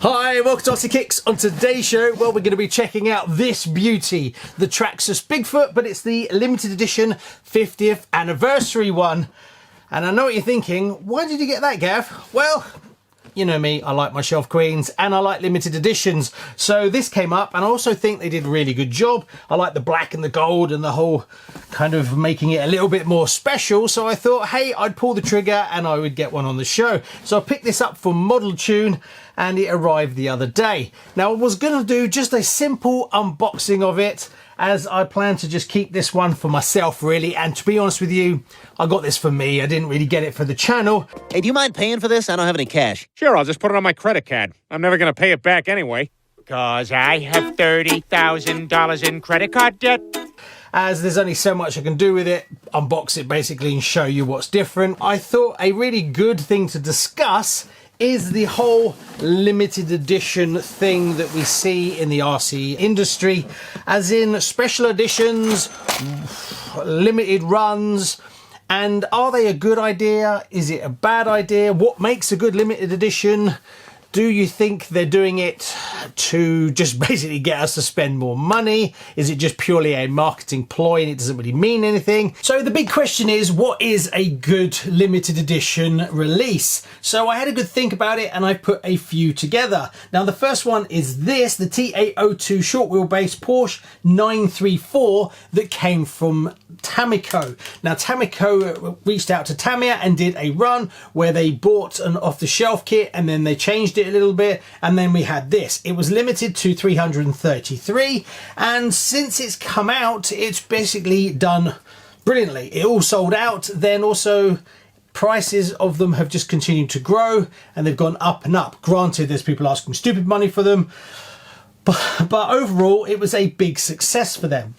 Hi, welcome to RCKicks. On today's show, well, we're going to be checking out this beauty, the Traxxas Bigfoot, but it's the limited edition 50th anniversary one. And I know what you're thinking, why did you get that, Gav? Well, you know me, I like my shelf queens and I like limited editions. So this came up and I also think they did a really good job. I like the black and the gold and the whole kind of making it a little bit more special. So I thought, hey, I'd pull the trigger and I would get one on the show. So I picked this up for Model Tune and it arrived the other day. Now I was going to do just a simple unboxing of it, as I plan to just keep this one for myself really, and to be honest with you, I got this for me. I didn't really get it for the channel. Hey, do you mind paying for this? I don't have any cash. Sure, I'll just put it on my credit card. I'm never gonna pay it back anyway. 'Cause I have $30,000 in credit card debt. As there's only so much I can do with it, unbox it basically and show you what's different. I thought a really good thing to discuss is the whole limited edition thing that we see in the RC industry, as in special editions, limited runs, and are they a good idea? Is it a bad idea? What makes a good limited edition? Do you think they're doing it to just basically get us to spend more money? Is it just purely a marketing ploy and it doesn't really mean anything? So the big question is, what is a good limited edition release? So I had a good think about it and I put a few together. Now the first one is this, the T802 short wheelbase Porsche 934 that came from Tamiko. Now Tamiko reached out to Tamiya and did a run where they bought an off-the-shelf kit and then they changed it a little bit, and then we had this. It was limited to 333, and since it's come out, it's basically done brilliantly. It all sold out. Then also prices of them have just continued to grow and they've gone up and up. Granted, there's people asking stupid money for them, but overall it was a big success for them.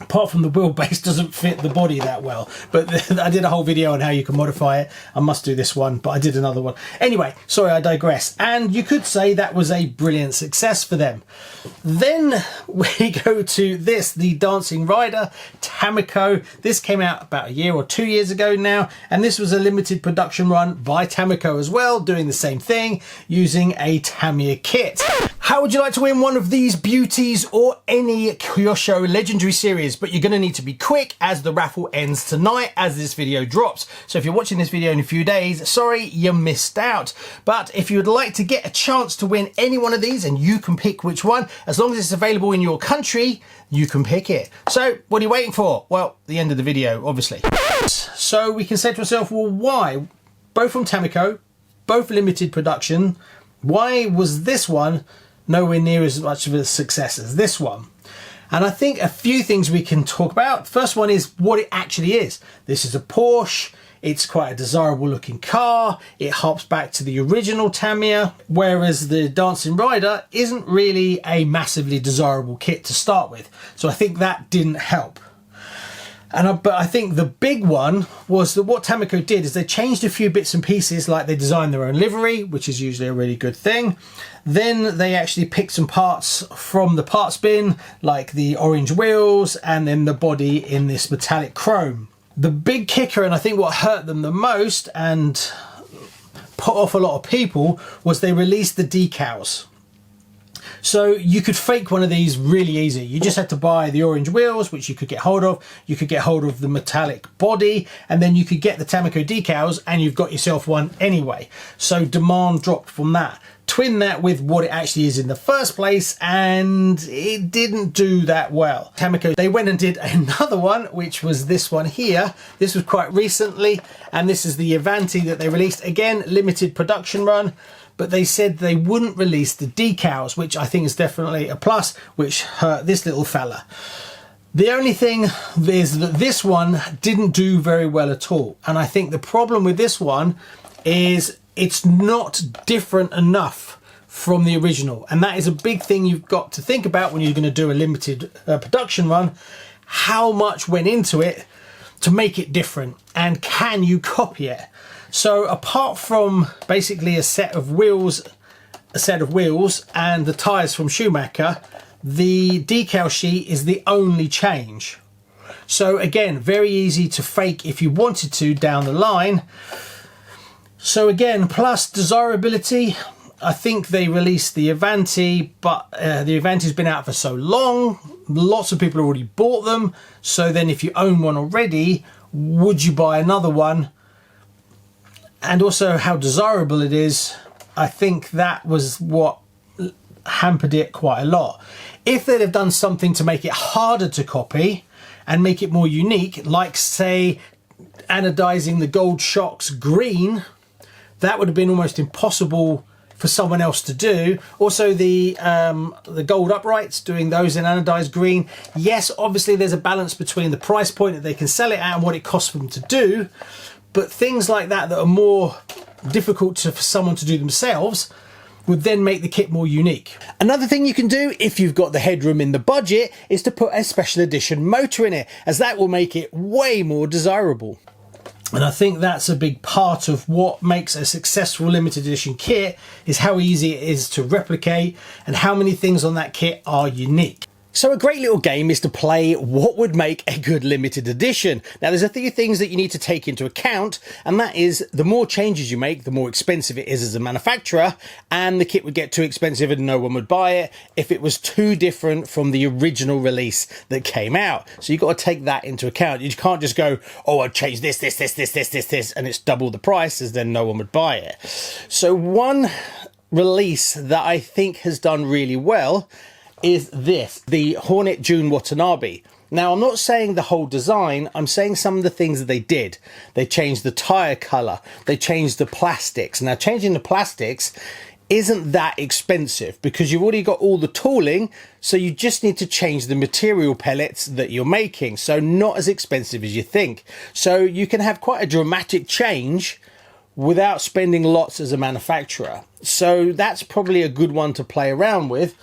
Apart from the wheelbase doesn't fit the body that well, but I did a whole video on how you can modify it. I must do this one, but I did another one. Anyway, sorry, I digress. And you could say that was a brilliant success for them. Then we go to this, the Dancing Rider Tamiko. This came out about a year or 2 years ago now, and this was a limited production run by Tamiko as well, doing the same thing, using a Tamiya kit. How would you like to win one of these beauties or any Kyosho Legendary Series? But you're going to need to be quick, as the raffle ends tonight as this video drops. So if you're watching this video in a few days, sorry, you missed out. But if you would like to get a chance to win any one of these, and you can pick which one, as long as it's available in your country, you can pick it. So what are you waiting for? Well, the end of the video, obviously. So we can say to ourselves, well, why? Both from Tamiko, both limited production. Why was this one nowhere near as much of a success as this one? And I think a few things we can talk about. First one is what it actually is. This is a Porsche. It's quite a desirable looking car. It harps back to the original Tamiya, whereas the Dancing Rider isn't really a massively desirable kit to start with. So I think that didn't help. But I think the big one was that what Tamiko did is they changed a few bits and pieces, like they designed their own livery, which is usually a really good thing. Then they actually picked some parts from the parts bin, like the orange wheels and then the body in this metallic chrome. The big kicker, and I think what hurt them the most and put off a lot of people, was they released the decals. So you could fake one of these really easy. You just had to buy the orange wheels, which you could get hold of. You could get hold of the metallic body, and then you could get the Tamiko decals, and you've got yourself one anyway. So demand dropped from that. Twin that with what it actually is in the first place, and it didn't do that well. Tamiko, they went and did another one, which was this one here. This was quite recently, and this is the Avanti that they released. Again, limited production run. But they said they wouldn't release the decals, which I think is definitely a plus, which hurt this little fella. The only thing is that this one didn't do very well at all. And I think the problem with this one is it's not different enough from the original. And that is a big thing you've got to think about when you're going to do a limited production run. How much went into it to make it different, and can you copy it? So apart from basically a set of wheels and the tyres from Schumacher, the decal sheet is the only change. So again, very easy to fake if you wanted to down the line. So again, plus desirability, I think they released the Avanti, but the Avanti's been out for so long, lots of people already bought them. So then if you own one already, would you buy another one? And also how desirable it is. I think that was what hampered it quite a lot. If they'd have done something to make it harder to copy and make it more unique, like say anodizing the gold shocks green, that would have been almost impossible for someone else to do. Also the gold uprights, doing those in anodized green. Yes, obviously there's a balance between the price point that they can sell it at and what it costs them to do, but things like that that are more difficult for someone to do themselves would then make the kit more unique. Another thing you can do if you've got the headroom in the budget is to put a special edition motor in it, as that will make it way more desirable. And I think that's a big part of what makes a successful limited edition kit, is how easy it is to replicate and how many things on that kit are unique. So a great little game is to play what would make a good limited edition. Now there's a few things that you need to take into account, and that is the more changes you make, the more expensive it is as a manufacturer, and the kit would get too expensive and no one would buy it if it was too different from the original release that came out. So you've got to take that into account. You can't just go, oh, I'd change this, and it's double the price, as then no one would buy it. So one release that I think has done really well is this, the Hornet June Watanabe. Now, I'm not saying the whole design, I'm saying some of the things that they did. They changed the tyre colour, they changed the plastics. Now, changing the plastics isn't that expensive because you've already got all the tooling, so you just need to change the material pellets that you're making. So not as expensive as you think. So you can have quite a dramatic change without spending lots as a manufacturer. So that's probably a good one to play around with.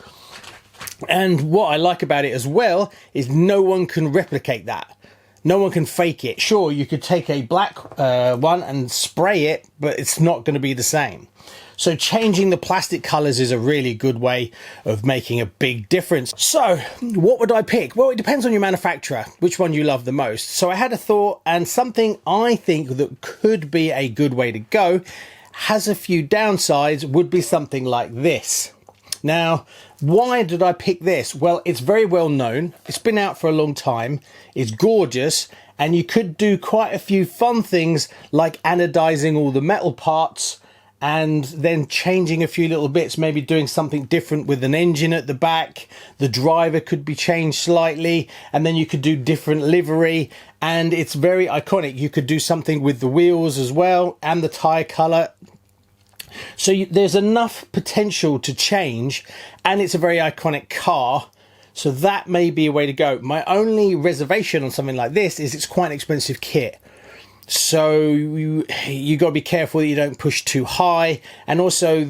And what I like about it as well is no one can replicate that. No one can fake it. Sure, you could take a black one and spray it, but it's not going to be the same. So changing the plastic colours is a really good way of making a big difference. So what would I pick? Well, it depends on your manufacturer, which one you love the most. So I had a thought, and something I think that could be a good way to go, has a few downsides, would be something like this. Now, why did I pick this? Well, it's very well known. It's been out for a long time. It's gorgeous. And you could do quite a few fun things like anodizing all the metal parts and then changing a few little bits, maybe doing something different with an engine at the back. The driver could be changed slightly, and then you could do different livery. And it's very iconic. You could do something with the wheels as well and the tire color. So there's enough potential to change, and it's a very iconic car, so that may be a way to go. My only reservation on something like this is it's quite an expensive kit, so you got to be careful that you don't push too high, and also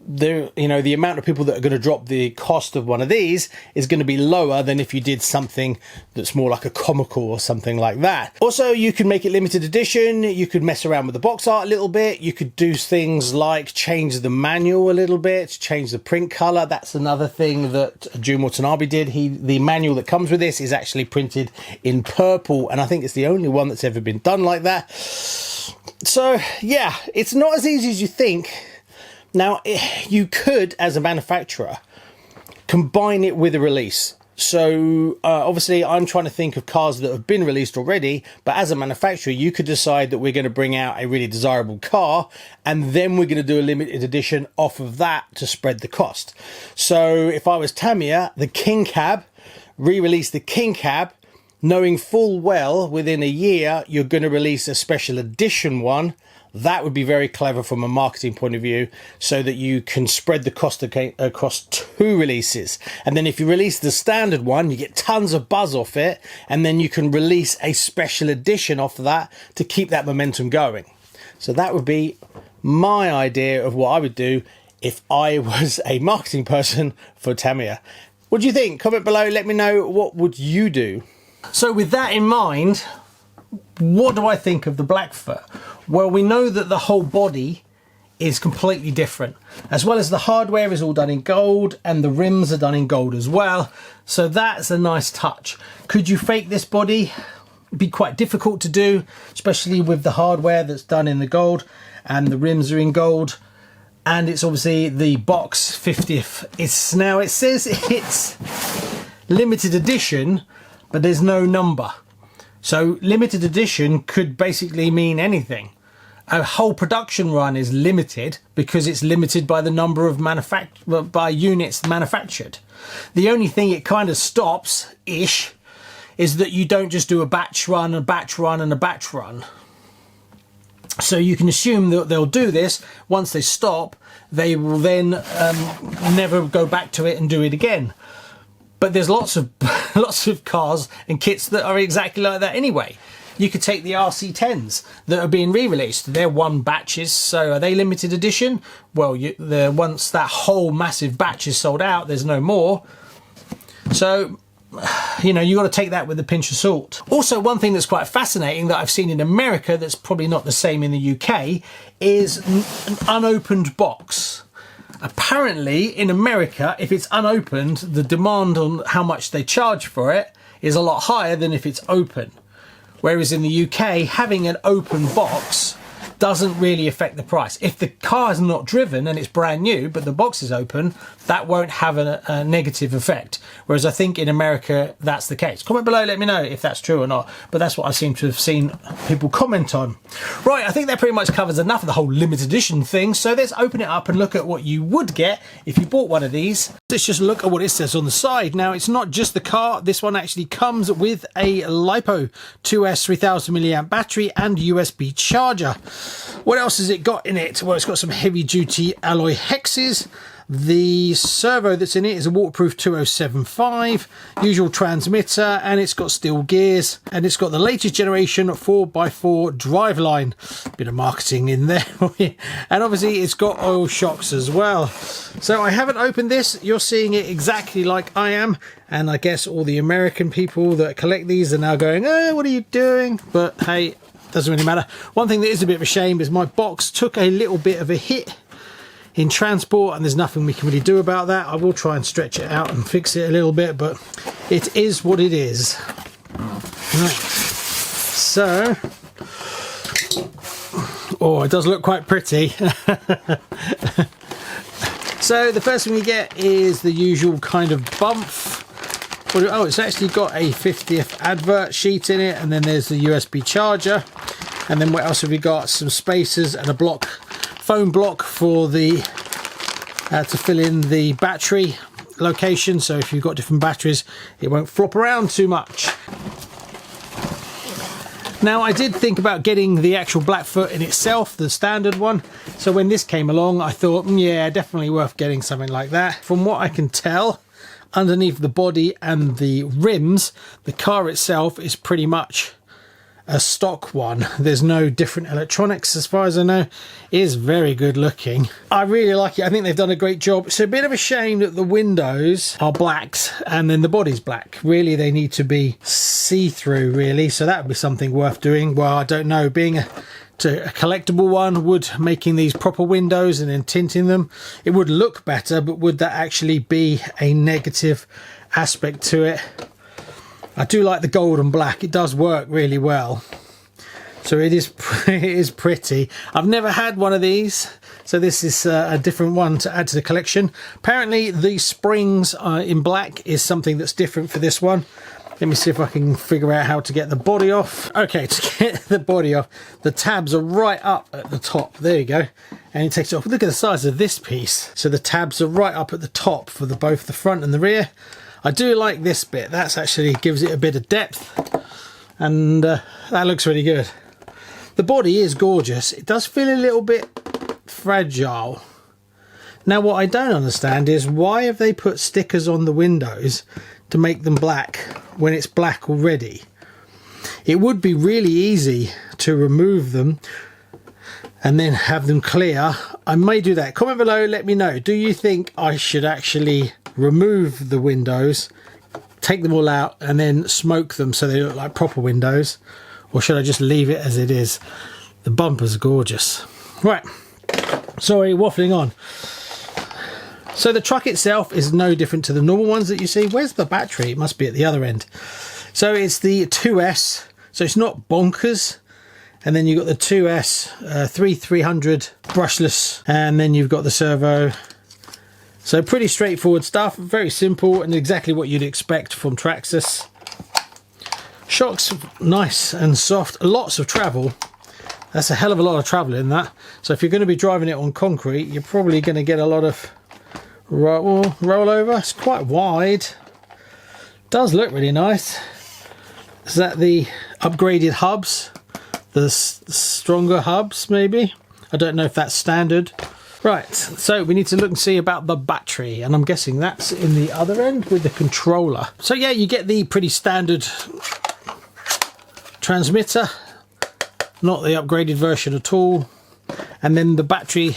the amount of people that are going to drop the cost of one of these is going to be lower than if you did something that's more like a comical or something like that. Also, you can make it limited edition. You could mess around with the box art a little bit. You could do things like change the manual a little bit, change the print color. That's another thing that June Watanabe did. The manual that comes with this is actually printed in purple, and I think it's the only one that's ever been done like that. So yeah, it's not as easy as you think. Now, you could, as a manufacturer, combine it with a release. So, obviously, I'm trying to think of cars that have been released already, but as a manufacturer, you could decide that we're going to bring out a really desirable car, and then we're going to do a limited edition off of that to spread the cost. So, if I was Tamiya, the King Cab, re-release the King Cab, knowing full well within a year you're going to release a special edition one. That would be very clever from a marketing point of view, so that you can spread the cost across two releases. And then if you release the standard one, you get tons of buzz off it, and then you can release a special edition off of that to keep that momentum going. So that would be my idea of what I would do if I was a marketing person for Tamiya. What do you think? Comment below, let me know, what would you do? So with that in mind, what do I think of the Blackfoot? Well, we know that the whole body is completely different, as well as the hardware is all done in gold and the rims are done in gold as well. So that's a nice touch. Could you fake this body? It'd be quite difficult to do, especially with the hardware that's done in the gold and the rims are in gold. and it's obviously the box 50th. Now it says it's limited edition, but there's no number. So limited edition could basically mean anything. A whole production run is limited because it's limited by the number of by units manufactured. The only thing it kind of stops-ish is that you don't just do a batch run, a batch run, and a batch run. So you can assume that they'll do this. Once they stop, they will then never go back to it and do it again. But there's lots of cars and kits that are exactly like that anyway. You could take the RC10s that are being re-released. They're one batches, so are they limited edition? Well, once that whole massive batch is sold out, there's no more. So, you know, you got to take that with a pinch of salt. Also, one thing that's quite fascinating that I've seen in America that's probably not the same in the UK is an unopened box. Apparently, in America, if it's unopened, the demand on how much they charge for it is a lot higher than if it's open. Whereas in the UK, having an open box doesn't really affect the price. If the car is not driven and it's brand new, but the box is open, that won't have a negative effect. Whereas I think in America, that's the case. Comment below, let me know if that's true or not. But that's what I seem to have seen people comment on. Right, I think that pretty much covers enough of the whole limited edition thing. So let's open it up and look at what you would get if you bought one of these. Let's just look at what it says on the side. Now, it's not just the car. This one actually comes with a LiPo 2S 3000 milliamp battery and USB charger. What else has it got in it? Well, it's got some heavy duty alloy hexes. The servo that's in it is a waterproof 2075, usual transmitter, and it's got steel gears, and it's got the latest generation 4x4 driveline. Bit of marketing in there. And obviously it's got oil shocks as well. So I haven't opened this. You're seeing it exactly like I am, and I guess all the American people that collect these are now going, oh, what are you doing? But hey, doesn't really matter. One thing that is a bit of a shame is my box took a little bit of a hit in transport, and there's nothing we can really do about that. I will try and stretch it out and fix it a little bit, but it is what it is. Right. So, oh, it does look quite pretty. So the first thing we get is the usual kind of bump. Oh, it's actually got a 50th advert sheet in it, and then there's the USB charger, and then what else have we got? Some spacers and a block, foam block for the to fill in the battery location, so if you've got different batteries it won't flop around too much. Now, I did think about getting the actual Blackfoot in itself, the standard one, so when this came along I thought, yeah, definitely worth getting something like that. From what I can tell, underneath the body and the rims, the car itself is pretty much a stock one. There's no different electronics as far as I know. It is very good looking. I really like it. I think they've done a great job. It's a bit of a shame that the windows are blacks and then the body's black. Really, they need to be see-through, really. So that would be something worth doing. Well, I don't know. Being a collectible one, would making these proper windows and then tinting them, it would look better, but would that actually be a negative aspect to it? I do like the gold and black. It does work really well. So it is pretty. I've never had one of these, so this is a different one to add to the collection. Apparently the springs in black is something that's different for this one. Let me see if I can figure out how to get the body off. Okay, to get the body off, the tabs are right up at the top. There you go. And it takes it off. Look at the size of this piece. So the tabs are right up at the top for both the front and the rear. I do like this bit. That's actually gives it a bit of depth. And that looks really good. The body is gorgeous. It does feel a little bit fragile. Now, what I don't understand is why have they put stickers on the windows to make them black when it's black already? It would be really easy to remove them and then have them clear. I may do that. Comment below, let me know. Do you think I should actually remove the windows, take them all out and then smoke them so they look like proper windows, or should I just leave it as it is? The bumper's gorgeous. Right, sorry, waffling on. So the truck itself is no different to the normal ones that you see. Where's the battery? It must be at the other end. So it's the 2S, so it's not bonkers. And then you've got the 2S 300 brushless, and then you've got the servo. So pretty straightforward stuff, very simple and exactly what you'd expect from Traxxas. Shocks nice and soft, lots of travel. That's a hell of a lot of travel in that. So if you're going to be driving it on concrete, you're probably going to get a lot of rollover. It's quite wide. Does look really nice. Is that the upgraded hubs? The stronger hubs maybe? I don't know if that's standard. Right, so we need to look and see about the battery, and I'm guessing that's in the other end with the controller. So yeah, you get the pretty standard transmitter, not the upgraded version at all. And then the battery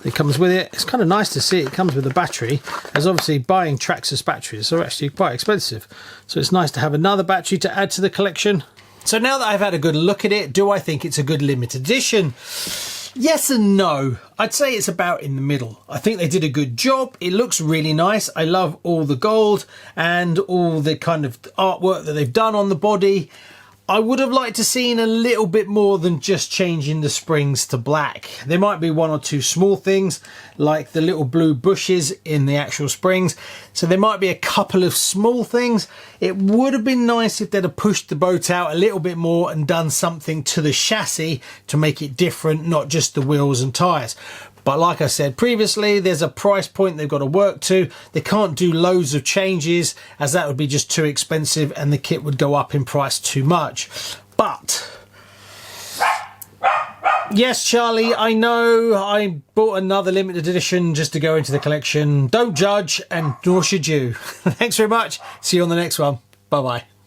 that comes with it. It's kind of nice to see it comes with a battery, as obviously buying Traxxas batteries are actually quite expensive. So it's nice to have another battery to add to the collection. So now that I've had a good look at it, do I think it's a good limited edition? Yes and no. I'd say it's about in the middle. I think they did a good job. It looks really nice. I love all the gold and all the kind of artwork that they've done on the body. I would have liked to seen a little bit more than just changing the springs to black. There might be one or two small things, like the little blue bushes in the actual springs. So there might be a couple of small things. It would have been nice if they'd have pushed the boat out a little bit more and done something to the chassis to make it different, not just the wheels and tyres. But like I said previously, there's a price point they've got to work to. They can't do loads of changes, as that would be just too expensive and the kit would go up in price too much. But yes, Charlie, I know I bought another limited edition just to go into the collection. Don't judge, and nor should you. Thanks very much. See you on the next one. Bye-bye.